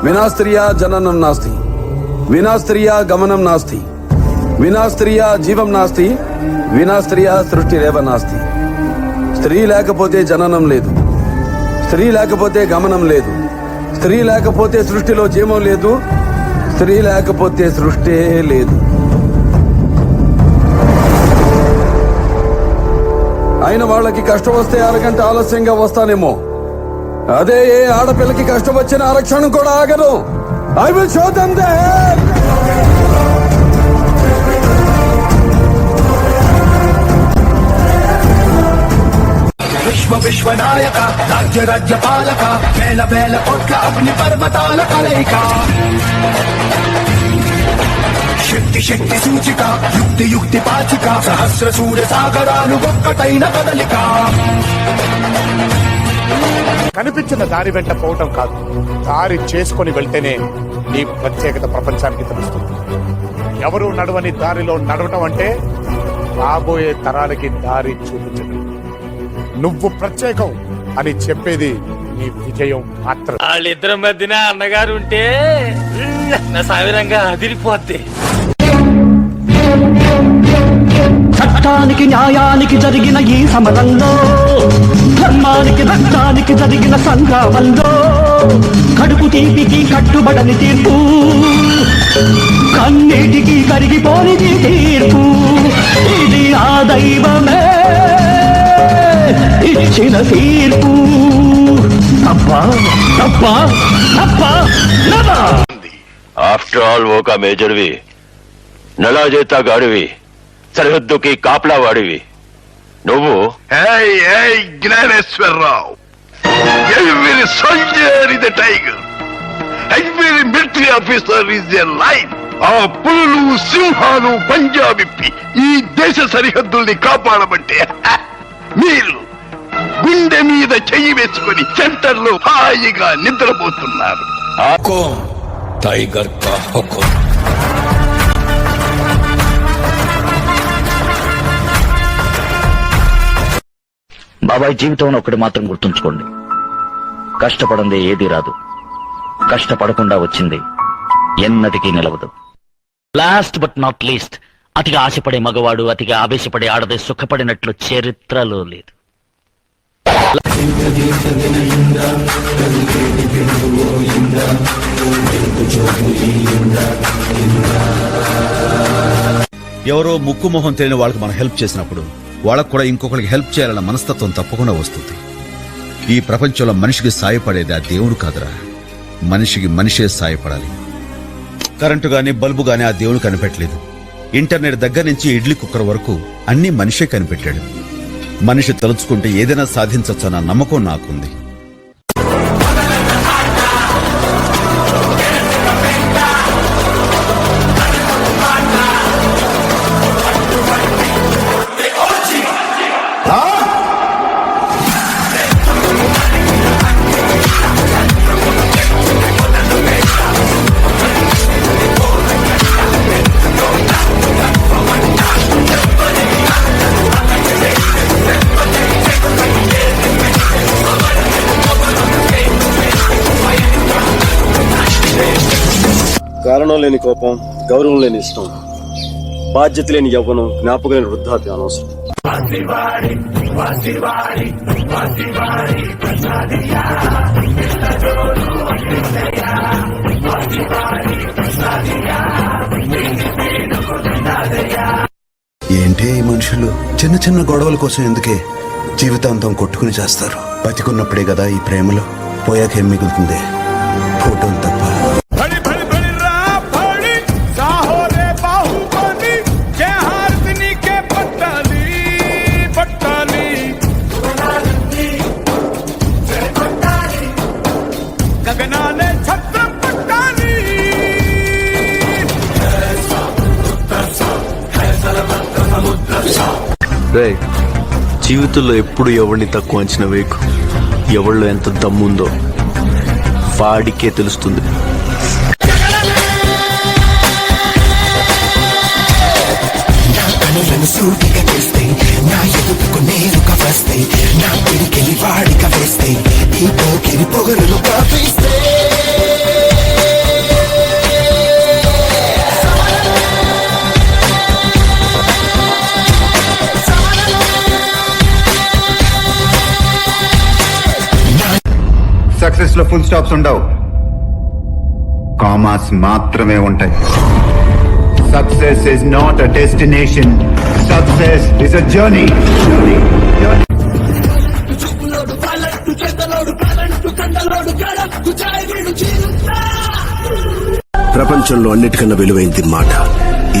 వినా స్త్రియా జననం నాస్తి, వినా స్త్రియా గమనం నాస్తి, వినా స్త్రియా జీవం నాస్తి, వినా స్త్రియా సృష్టిరేవ నాస్తి. స్త్రీ లేకపోతే జననం లేదు, స్త్రీ లేకపోతే గమనం లేదు, స్త్రీ లేకపోతే సృష్టిలో జీవం లేదు, స్త్రీ లేకపోతే సృష్టే లేదు. అయిన వాళ్ళకి కష్టం వస్తే అరగంట ఆలస్యంగా వస్తానేమో, అదే ఏ ఆడపిల్లకి కష్టం వచ్చిన ఆరక్షణం కూడా ఆగదు. I will show them that. విశ్వనాయక రాజ్య పాలక వేల వేల కోట్ల అగ్ని పర్వతాల కలయిక, శక్తి సూచిక యుక్తి పాచిక, సహస్ర సూర్య సాగరాలు ఒక్కటైన కదలిక. కనిపించిన దారి వెంట పోవటం కాదు, దారి చేసుకుని వెళ్తేనే నీ ప్రత్యేకత ప్రపంచానికి తెలుస్తుంది. ఎవరు నడవని దారిలో నడవటం అంటే రాబోయే తరాలకి దారి చూపించడం. నువ్వు ప్రత్యేకం అని చెప్పేది నీ విజయం మాత్రం. వాళ్ళిద్దరి మధ్యన అన్నగారు ఉంటే నా సావిరంగా అదిరిపోద్ది. చట్టానికి న్యాయానికి జరిగిన ఈ సమరంలో, ధర్మానికి రక్తానికి జరిగిన సంగ్రామంలో, కడుపు తీపికి కట్టుబడని తీర్పు, కన్నీటికి కరిగిపోనిది తీర్పు. ఇది ఆ దైవమే ఇచ్చిన తీర్పు. అబ్బా అబ్బా అబ్బా. ఆఫ్టర్ ఆల్ ఓక మేజర్వి, నలా చేతా గాడివి, సరిహద్దుకి కాపలా వాడివి నువ్వు. Gnaneswara Rao, every soldier is a tiger, every military officer is a lion. ఆ పులులు సింహాలు పంజాబిప్పి ఈ దేశ సరిహద్దుల్ని కాపాడమంటే మీరు గుండె మీద చెయ్యి వేసుకుని సెంటర్ లో హాయిగా నిద్రపోతున్నారు. టైగర్ కా హుకుం. బాబాయ్, జీవితంలో ఒకటి మాత్రం గుర్తుంచుకోండి, కష్టపడందే ఏదీ రాదు, కష్టపడకుండా వచ్చింది ఎన్నటికీ నిలవదు. లాస్ట్ బట్ నాట్ లీస్ట్, అతిగా ఆశపడే మగవాడు అతిగా ఆవేశపడే ఆడదే సుఖపడినట్లు చరిత్రలో లేదు. ఎవరో ముక్కు మొహం తెలియని వాళ్ళకి మనం హెల్ప్ చేసినప్పుడు వాళ్ళకు కూడా ఇంకొకరికి హెల్ప్ చేయాలన్న మనస్తత్వం తప్పకుండా వస్తుంది. ఈ ప్రపంచంలో మనిషికి సాయపడేది ఆ దేవుడు కాదురా, మనిషికి మనిషే సాయపడాలి. కరెంటు గాని బల్బు గాని ఆ దేవుడు కనిపెట్టలేదు. ఇంటర్నెట్ దగ్గర నుంచి ఇడ్లీ కుక్కర్ వరకు అన్ని మనిషే కనిపెట్టాడు. మనిషి తలుచుకుంటే ఏదైనా సాధించొచ్చన్న నమ్మకం నాకుంది. కారణం లేని కోపం, గౌరవం లేని ఇష్టం, బాధ్యత లేని యవ్వనం, జ్ఞాపకం లేని వృద్ధాప్యం అనవసరం. ఏంటే ఈ మనుషులు చిన్న చిన్న గొడవల కోసం ఎందుకే జీవితాంతం కొట్టుకుని చేస్తారు? బతికున్నప్పుడే కదా ఈ ప్రేమలో, పోయాక ఏం మిగులుతుంది? ఫోటోలు తప్ప. జీవితంలో ఎప్పుడు ఎవరిని తక్కువ అంచనా వేయకు. ఎవరిలో ఎంత దమ్ముందో వాడికే తెలుస్తుంది. వాడిక వేస్తే ఈ పోకిరి పొగరులు కాపిస్తే లో ఫుల్ స్టాప్స్ ఉండవు, కామాస్ మాత్రమే ఉంటాయి. Success is not a destination, success is a journey. ప్రపంచంలో అన్నిటికన్నా విలువైంది మాట,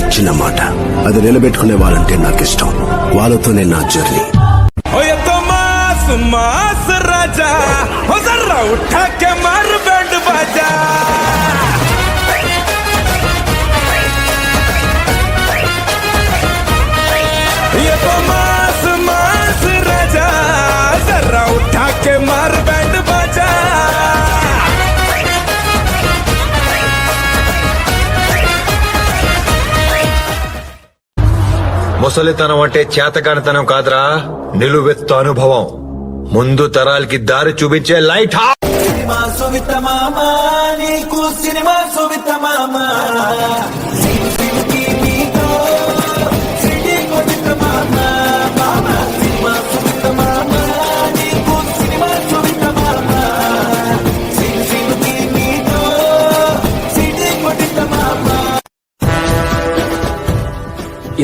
ఇచ్చిన మాట. అది నిలబెట్టుకునే వాళ్ళంటే నాకు ఇష్టం. వాళ్ళతోనే నా జర్నీ. ముసలితనం అంటే చేతకానితనం కాదురా, నిలువెత్తు అనుభవం. ముందు తరాలకి దారి చూపించే లైట్ హౌస్.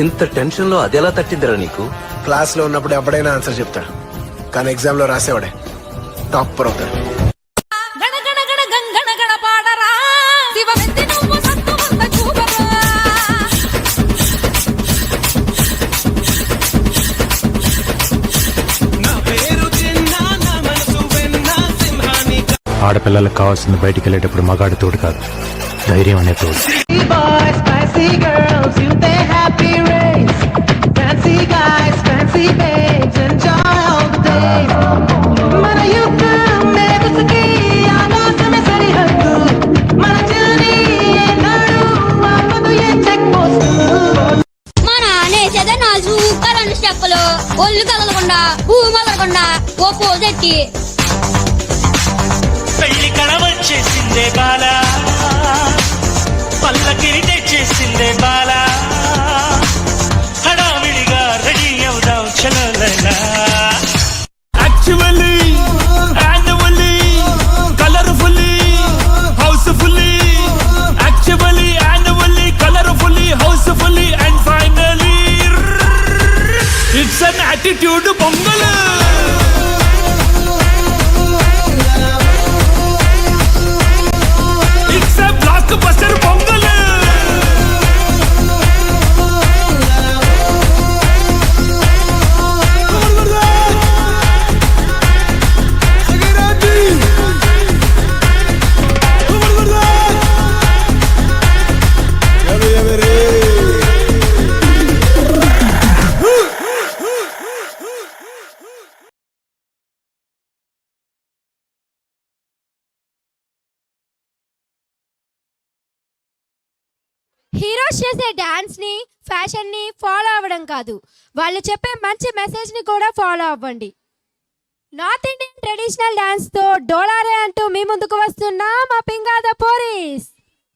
ఇంత టెన్షన్ లో అదెలా తట్టిందిరా నీకు? క్లాస్ లో ఉన్నప్పుడు ఎప్పుడైనా ఆన్సర్ చెప్తాడు, కానీ ఎగ్జామ్ లో రాసేవాడే టాపర్ అవుతాడు. ఆడపిల్లలకు కావాల్సింది బయటికి వెళ్ళేటప్పుడు మగాడి తోడు కాదు, ధైర్యం అనే తోడు. స్టెప్పులు ఒళ్ళు కదలకుండా భూమి కదలకుండా ఓ పోజెట్టి పెళ్లి కళ వచ్చేసిందే బాల, పల్లకిరి తెచ్చేసిందే బాల, హడావిడిగా రెడీ అవుదాం చలోలైనా. Actually annually colourfully housefully, actually annually colourfully housefully and finally it's an attitude Pongal. It's a blockbuster Pongal. Heroes చేసే డాన్స్ ని ఫ్యాషన్ ని ఫాలో అవ్వడం కాదు, వాళ్ళు చెప్పే మంచి మెసేజ్ ని కూడా ఫాలో అవ్వండి. నార్త్ ఇండియన్ ట్రెడిషనల్ డాన్స్ తో డోలారే అంటూ మీ ముందుకు వస్తున్నా